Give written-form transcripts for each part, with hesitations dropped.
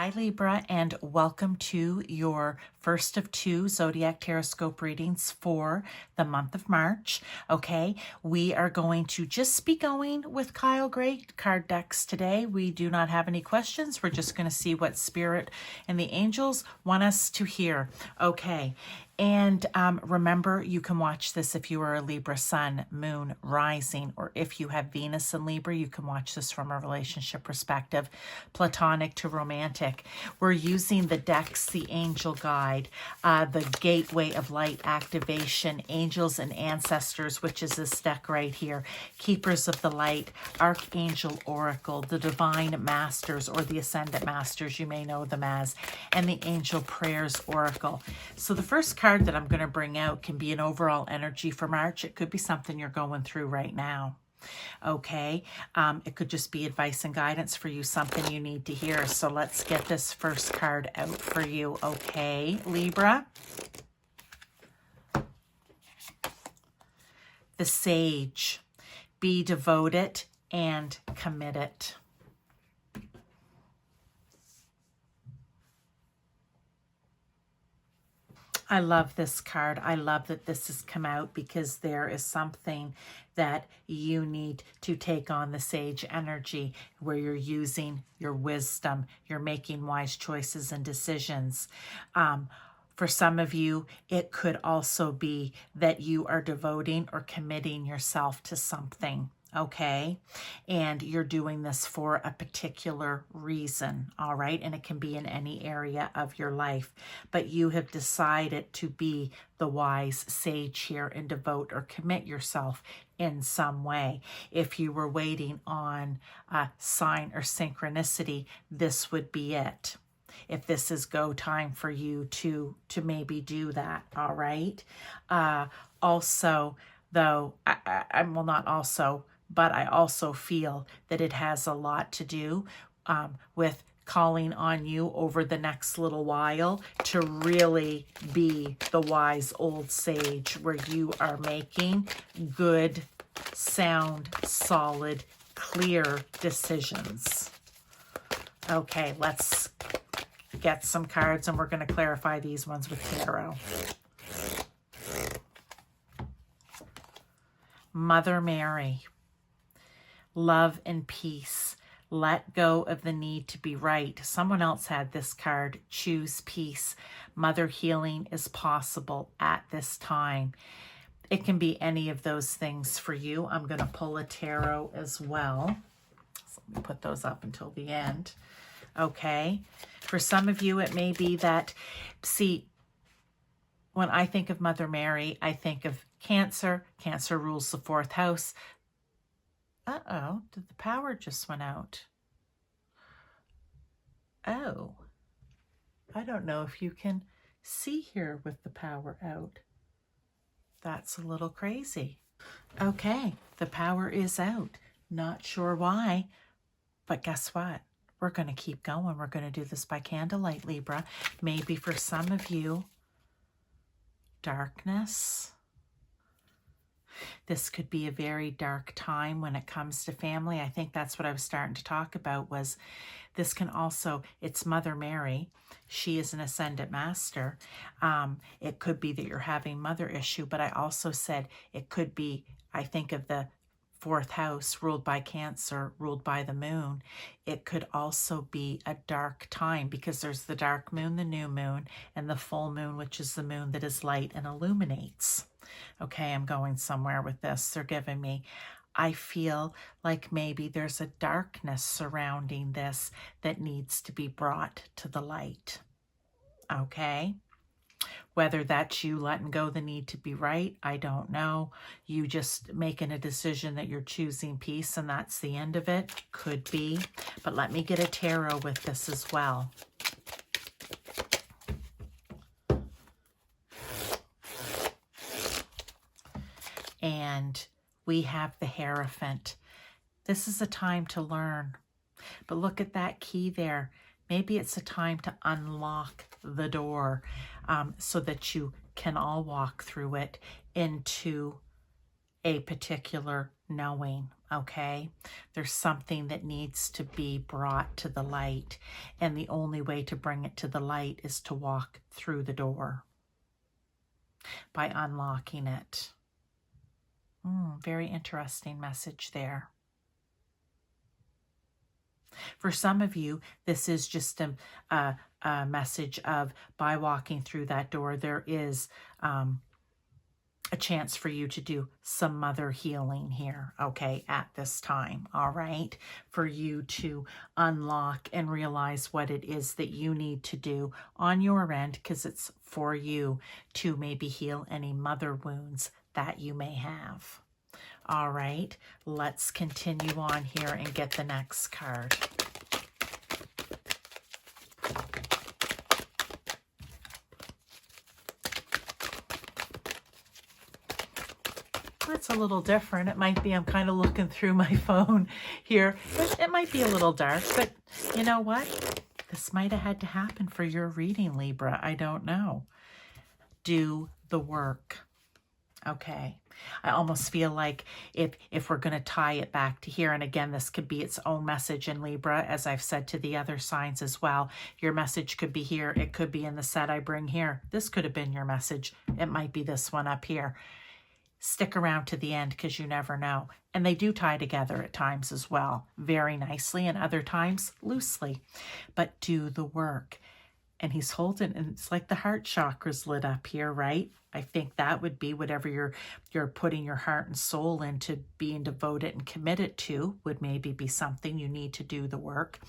Hi Libra, and welcome to your first of two Zodiac Taroscope readings for the month of March. Okay, we are going to just be going with Kyle Gray card decks today. We do not have any questions. We're just going to see what Spirit and the angels want us to hear. Okay, and remember, you can watch this if you are a Libra Sun, Moon, Rising, or if you have Venus in Libra, you can watch this from a relationship perspective, platonic to romantic. We're using the decks, the Angel Guide, the Gateway of Light Activation, Angels and Ancestors, which is this deck right here, Keepers of the Light, Archangel Oracle, the Divine Masters, or the Ascendant Masters, you may know them as, and the Angel Prayers Oracle. So the first card that I'm going to bring out can be an overall energy for March. It could be something you're going through right now. Okay, it could just be advice and guidance for you, something you need to hear. So let's get this first card out for you. Okay, Libra. The Sage. Be devoted and committed. I love this card. I love that this has come out because there is something that you need to take on, the Sage energy, where you're using your wisdom, you're making wise choices and decisions. For some of you, it could also be that you are devoting or committing yourself to something. Okay, and you're doing this for a particular reason, all right? And it can be in any area of your life, but you have decided to be the wise sage here and devote or commit yourself in some way. If you were waiting on a sign or synchronicity, this would be it. If this is go time for you to maybe do that, all right? Also, though, well, not also, but I also feel that it has a lot to do with calling on you over the next little while to really be the wise old sage, where you are making good, sound, solid, clear decisions. Okay, let's get some cards and we're going to clarify these ones with tarot. Mother Mary. Love and peace. Let go of the need to be right. Someone else had this card. Choose peace. Mother healing is possible at this time. It can be any of those things for you. I'm going to pull a tarot as well. So let me put those up until the end. Okay. For some of you, it may be that, see, when I think of Mother Mary, I think of Cancer. Cancer rules the fourth house. Uh-oh, did the power just went out? Oh, I don't know if you can see here with the power out. That's a little crazy. Okay, the power is out. Not sure why, but guess what? We're going to keep going. We're going to do this by candlelight, Libra. Maybe for some of you, darkness. This could be a very dark time when it comes to family. I think that's what I was starting to talk about, was this can also, it's Mother Mary. She is an ascendant master. It could be that you're having mother issue, but I also said it could be, I think of the fourth house ruled by Cancer, ruled by the moon. It could also be a dark time because there's the dark moon, the new moon, and the full moon, which is the moon that is light and illuminates. Okay, I'm going somewhere with this. They're giving me, I feel like maybe there's a darkness surrounding this that needs to be brought to the light. Okay? Whether that's you letting go the need to be right, I don't know. You just making a decision that you're choosing peace and that's the end of it. Could be. But let me get a tarot with this as well. And we have the Hierophant. This is a time to learn. But look at that key there. Maybe it's a time to unlock the door so that you can all walk through it into a particular knowing, okay? There's something that needs to be brought to the light, and the only way to bring it to the light is to walk through the door by unlocking it. Very interesting message there. For some of you, this is just a message of, by walking through that door, there is a chance for you to do some mother healing here, okay, at this time, all right? For you to unlock and realize what it is that you need to do on your end, because it's for you to maybe heal any mother wounds that you may have. All right, let's continue on here and get the next card. It's a little different. It might be I'm kind of looking through my phone here. It might be a little dark, but you know what? This might have had to happen for your reading, Libra. I don't know. Do the work. Okay. I almost feel like if we're going to tie it back to here, and again, this could be its own message in Libra, as I've said to the other signs as well. Your message could be here. It could be in the set I bring here. This could have been your message. It might be this one up here. Stick around to the end, because you never know. And they do tie together at times as well, very nicely, and other times loosely. But do the work. And he's holding, and it's like the heart chakra's lit up here, right? I think that would be whatever you're putting your heart and soul into being devoted and committed to, would maybe be something you need to do the work.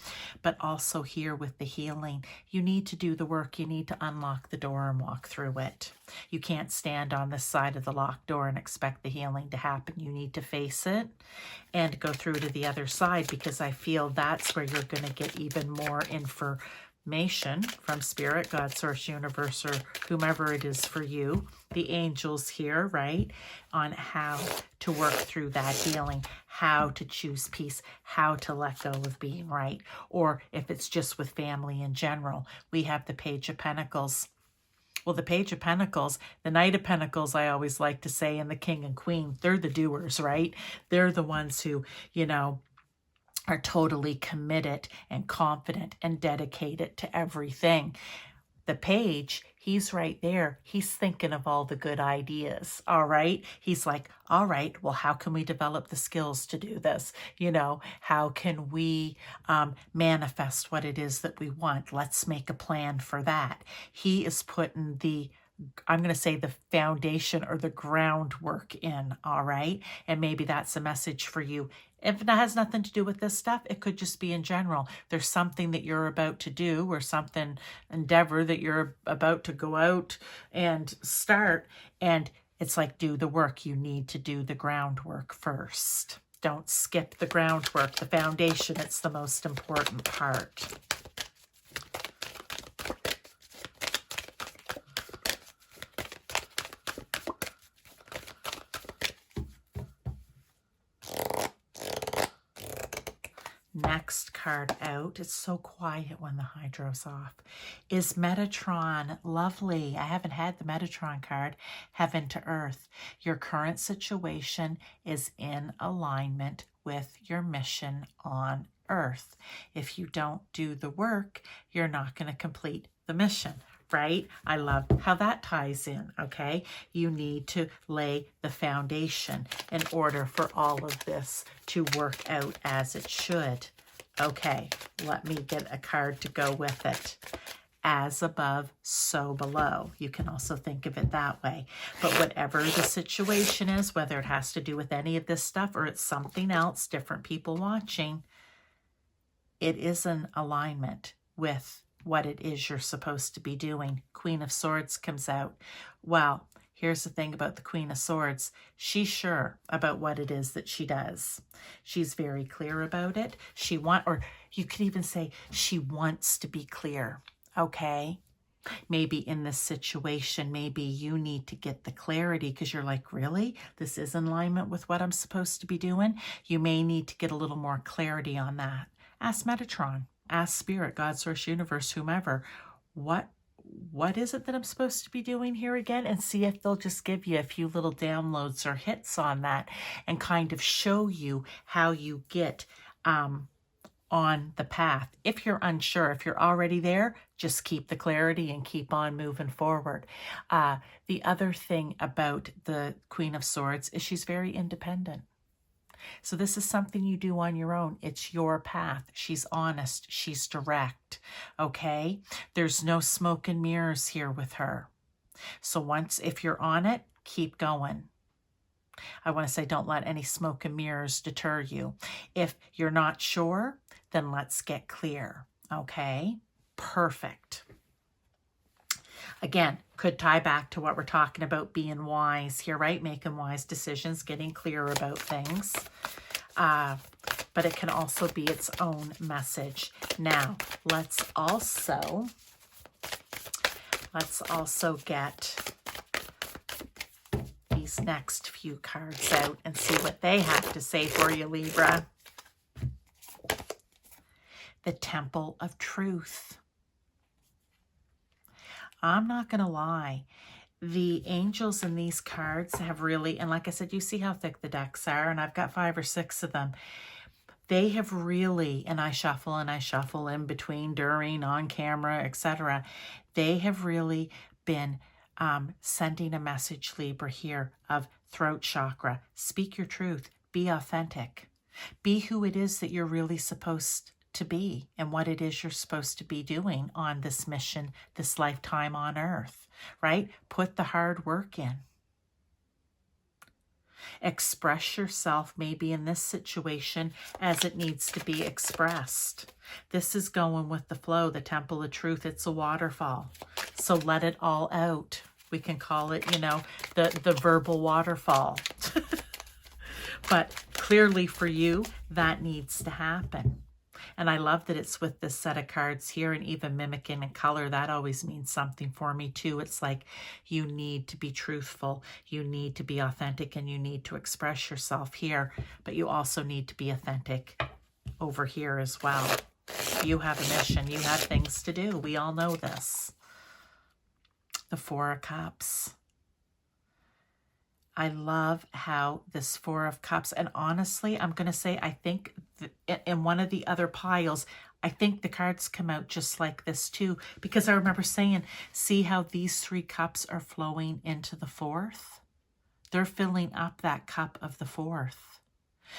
But also here with the healing, you need to do the work. You need to unlock the door and walk through it. You can't stand on this side of the locked door and expect the healing to happen. You need to face it and go through to the other side, because I feel that's where you're going to get even more information from Spirit, God, Source, Universe, or whomever it is for you, the angels here, right, on how to work through that healing, how to choose peace, how to let go of being right. Or if it's just with family in general, we have the Page of Pentacles. Well, the Page of Pentacles, the Knight of Pentacles, I always like to say, and the King and Queen, they're the doers, right? They're the ones who, you know, are totally committed and confident and dedicated to everything. The Page, he's right there. He's thinking of all the good ideas, all right? He's like, all right, well, how can we develop the skills to do this? You know, how can we manifest what it is that we want? Let's make a plan for that. He is putting the, I'm going to say, the foundation or the groundwork in, all right? And maybe that's a message for you. If it has nothing to do with this stuff, it could just be in general. There's something that you're about to do, or something, endeavor that you're about to go out and start. And it's like, do the work. You need to do the groundwork first. Don't skip the groundwork, the foundation. It's the most important part. Next card out, it's so quiet when the hydro's off, is Metatron. Lovely. I haven't had the Metatron card. Heaven to Earth. Your current situation is in alignment with your mission on Earth. If you don't do the work, you're not going to complete the mission. Right? I love how that ties in, okay? You need to lay the foundation in order for all of this to work out as it should. Okay, let me get a card to go with it. As above, so below. You can also think of it that way. But whatever the situation is, whether it has to do with any of this stuff or it's something else, different people watching, it is in alignment with what it is you're supposed to be doing. Queen of Swords comes out. Well, here's the thing about the Queen of Swords. She's sure about what it is that she does. She's very clear about it. Or you could even say she wants to be clear, okay? Maybe in this situation, maybe you need to get the clarity because you're like, really? This is in alignment with what I'm supposed to be doing? You may need to get a little more clarity on that. Ask Metatron. Ask Spirit, God, Source, Universe, whomever, what what is it that I'm supposed to be doing here again? And see if they'll just give you a few little downloads or hits on that and kind of show you how you get on the path. If you're unsure, if you're already there, just keep the clarity and keep on moving forward. The other thing about the Queen of Swords is she's very independent. So this is something you do on your own. It's your path. She's honest. She's direct. Okay? There's no smoke and mirrors here with her. So if you're on it, keep going. I want to say don't let any smoke and mirrors deter you. If you're not sure, then let's get clear. Okay? Perfect. Again, could tie back to what we're talking about, being wise here, right? Making wise decisions, getting clear about things. But it can also be its own message. Now, let's also get these next few cards out and see what they have to say for you, Libra. The Temple of Truth. I'm not going to lie. The angels in these cards have really, and like I said, you see how thick the decks are, and I've got 5 or 6 of them. They have really, and I shuffle in between, during, on camera, etc. They have really been sending a message, Libra, here of throat chakra. Speak your truth. Be authentic. Be who it is that you're really supposed to be and what it is you're supposed to be doing on this mission, this lifetime on earth, right? Put the hard work in. Express yourself maybe in this situation as it needs to be expressed. This is going with the flow, the Temple of Truth. It's a waterfall. So let it all out. We can call it, the verbal waterfall. But clearly for you, that needs to happen. And I love that it's with this set of cards here, and even mimicking in color. That always means something for me too. It's like you need to be truthful, you need to be authentic, and you need to express yourself here. But you also need to be authentic over here as well. You have a mission. You have things to do. We all know this. The Four of Cups. I love how this Four of Cups, and honestly, I'm going to say, I think in one of the other piles, I think the cards come out just like this too, because I remember saying, see how these 3 cups are flowing into the 4th? They're filling up that cup of the 4th.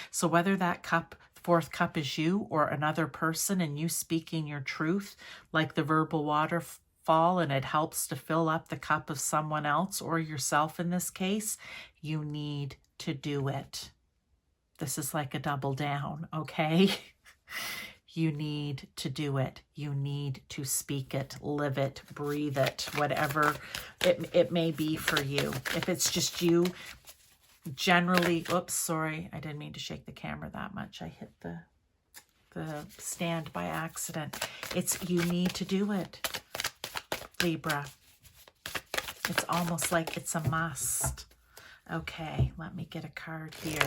So whether that 4th cup is you or another person, and you speaking your truth, like the verbal waterfall, and it helps to fill up the cup of someone else or yourself in this case, you need to do it. This is like a double down, okay? You need to do it. You need to speak it, live it, breathe it, whatever it may be for you. If it's just you, generally, oops, sorry, I didn't mean to shake the camera that much. I hit the stand by accident. You need to do it, Libra. It's almost like it's a must. Okay, let me get a card here.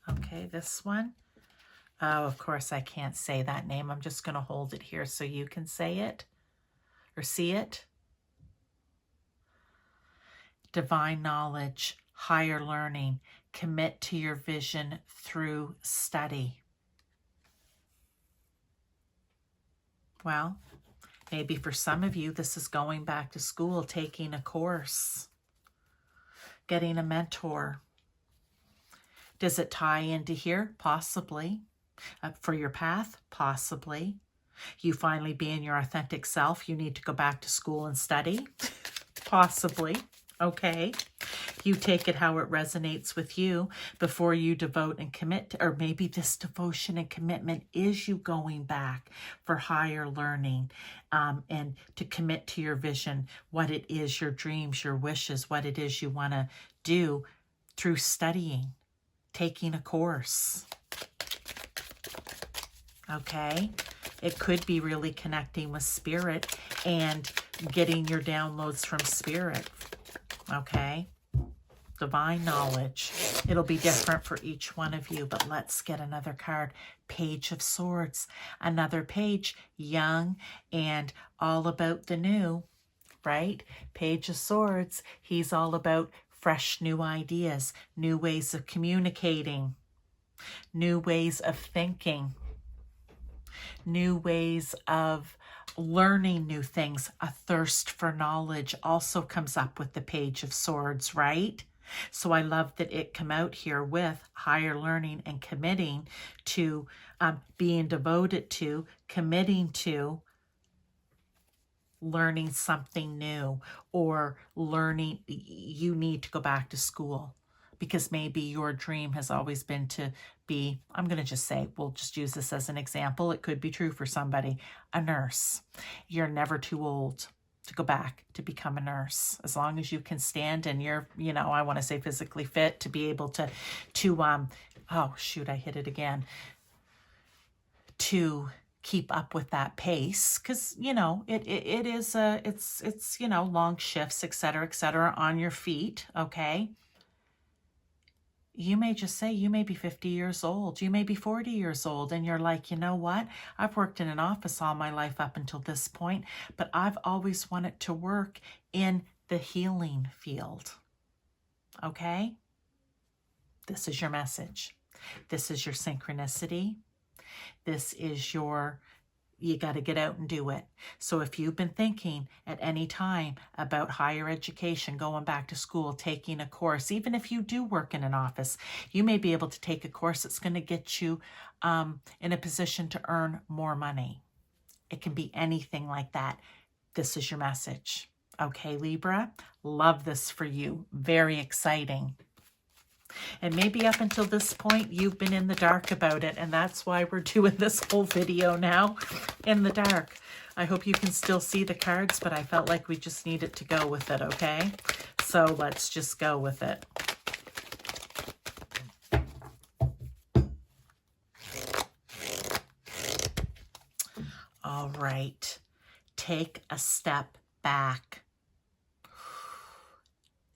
Okay, this one. Oh, of course I can't say that name. I'm just going to hold it here so you can say it or see it. Divine knowledge, higher learning, commit to your vision through study. Well, maybe for some of you, this is going back to school, taking a course, getting a mentor. Does it tie into here? Possibly. For your path? Possibly. You finally being your authentic self, you need to go back to school and study? Possibly. Okay. You take it how it resonates with you before you devote and commit to, or maybe this devotion and commitment is you going back for higher learning and to commit to your vision, what it is, your dreams, your wishes, what it is you want to do through studying, taking a course. Okay. It could be really connecting with spirit and getting your downloads from spirit. Okay. divine knowledge. It'll be different for each one of you, but let's get another card. Page of Swords, another page, young and all about the new, right? Page of Swords, he's all about fresh new ideas, new ways of communicating, new ways of thinking, new ways of learning new things. A thirst for knowledge also comes up with the Page of Swords, right? So I love that it come out here with higher learning and committing to being devoted to, committing to learning something new, or learning you need to go back to school because maybe your dream has always been to be, I'm going to just say, we'll just use this as an example. It could be true for somebody, a nurse. You're never too old to go back to become a nurse, as long as you can stand and you're, you know, I want to say physically fit to be able to oh shoot, I hit it again, to keep up with that pace, because you know it is it's you know, long shifts, etc., on your feet. Okay, you may just say, you may be 50 years old, you may be 40 years old, and you're like, you know what? I've worked in an office all my life up until this point, but I've always wanted to work in the healing field. Okay? This is your message. This is your synchronicity. This is your, you got to get out and do it. So if you've been thinking at any time about higher education, going back to school, taking a course, even if you do work in an office, you may be able to take a course that's going to get you in a position to earn more money. It can be anything like that. This is your message. Okay, Libra, love this for you. Very exciting. And maybe up until this point, you've been in the dark about it. And that's why we're doing this whole video now in the dark. I hope you can still see the cards, but I felt like we just needed to go with it, okay? So let's just go with it. All right. Take a step back.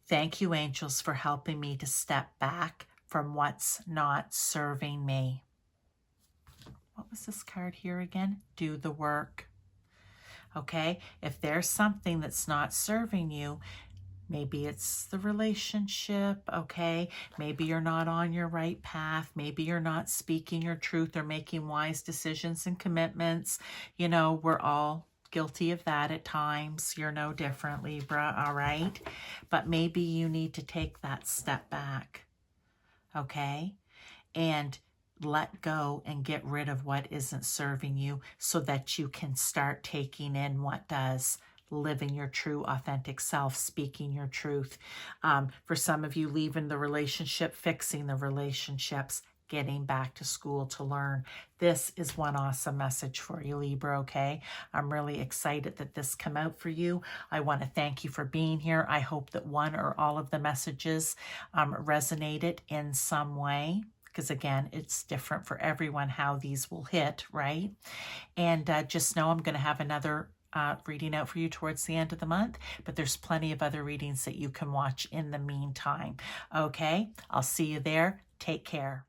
Thank you, angels, for helping me to step back from what's not serving me. What was this card here again? Do the work. Okay, if there's something that's not serving you, maybe it's the relationship, okay? Maybe you're not on your right path. Maybe you're not speaking your truth or making wise decisions and commitments. You know, we're all guilty of that at times. You're no different, Libra, all right? But maybe you need to take that step back, okay? And let go and get rid of what isn't serving you so that you can start taking in what does. Living your true, authentic self, speaking your truth. For some of you, leaving the relationship, fixing the relationships, getting back to school to learn. This is one awesome message for you, Libra, okay? I'm really excited that this come out for you. I want to thank you for being here. I hope that one or all of the messages resonated in some way, because again, it's different for everyone how these will hit, right? And just know I'm going to have another reading out for you towards the end of the month, but there's plenty of other readings that you can watch in the meantime. Okay, I'll see you there. Take care.